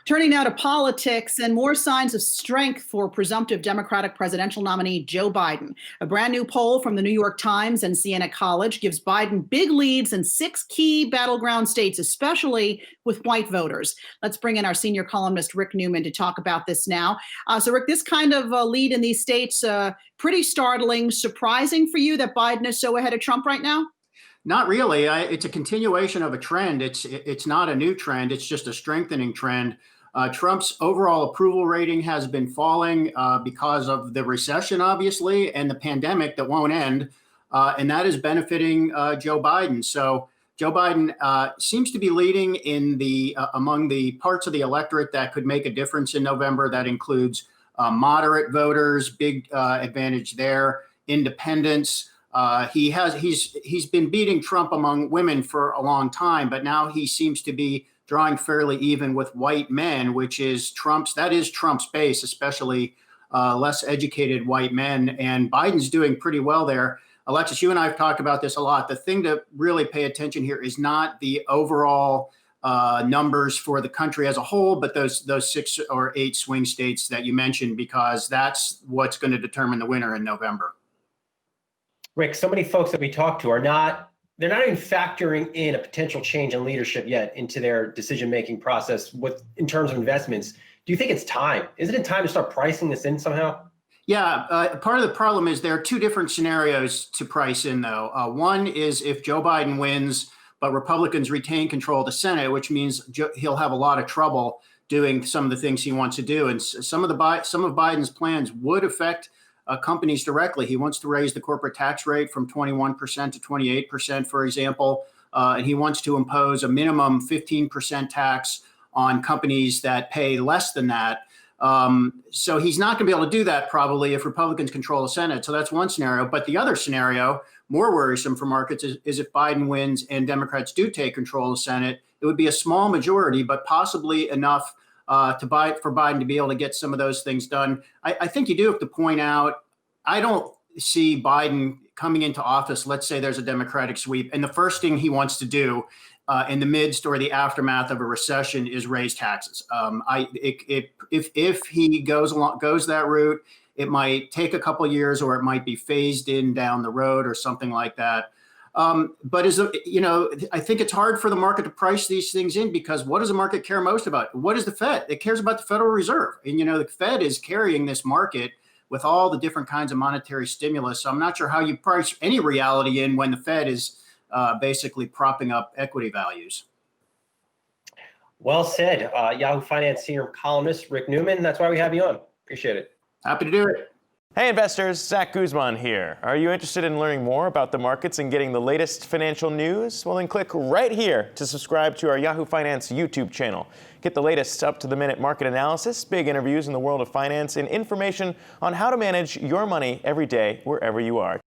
Turning now to politics and more signs of strength for presumptive Democratic presidential nominee Joe Biden. A brand new poll from the New York Times and Siena College gives Biden big leads in 6 key battleground states, especially with white voters. Let's bring in our senior columnist, Rick Newman, to talk about this now. So, Rick, this kind of lead in these states, pretty startling, surprising for you that Biden is so ahead of Trump right now? Not really. It's a continuation of a trend. It's not a new trend. It's just a strengthening trend. Trump's overall approval rating has been falling because of the recession, obviously, and the pandemic that won't end. And that is benefiting Joe Biden. So Joe Biden seems to be leading in among the parts of the electorate that could make a difference in November. That includes moderate voters, big advantage there, independents. He's been beating Trump among women for a long time, but now he seems to be drawing fairly even with white men, which is Trump's base, especially less educated white men. And Biden's doing pretty well there. Alexis, you and I have talked about this a lot. The thing to really pay attention here is not the overall numbers for the country as a whole, but those 6 or 8 swing states that you mentioned, because that's what's going to determine the winner in November. Rick, so many folks that we talk to they're not even factoring in a potential change in leadership yet into their decision-making process in terms of investments. Do you think it's time? Isn't it time to start pricing this in somehow? Yeah, part of the problem is there are 2 different scenarios to price in, though. One is if Joe Biden wins, but Republicans retain control of the Senate, which means he'll have a lot of trouble doing some of the things he wants to do. And some of Biden's plans would affect companies directly. He wants to raise the corporate tax rate from 21% to 28%, for example. And he wants to impose a minimum 15% tax on companies that pay less than that. So he's not going to be able to do that probably if Republicans control the Senate. So that's one scenario. But the other scenario, more worrisome for markets, is if Biden wins and Democrats do take control of the Senate. It would be a small majority, but possibly enough for Biden to be able to get some of those things done. I think you do have to point out, I don't see Biden coming into office. Let's say there's a Democratic sweep, and the first thing he wants to do in the midst or the aftermath of a recession is raise taxes. If he goes that route, it might take a couple of years, or it might be phased in down the road or something like that. But I think it's hard for the market to price these things in, because what does the market care most about? What is the Fed? It cares about the Federal Reserve. And, the Fed is carrying this market with all the different kinds of monetary stimulus. So I'm not sure how you price any reality in when the Fed is basically propping up equity values. Well said. Yahoo Finance senior columnist Rick Newman. That's why we have you on. Appreciate it. Happy to do it. Hey investors, Zach Guzman here. Are you interested in learning more about the markets and getting the latest financial news? Well, then click right here to subscribe to our Yahoo Finance YouTube channel. Get the latest up-to-the-minute market analysis, big interviews in the world of finance, and information on how to manage your money every day wherever you are.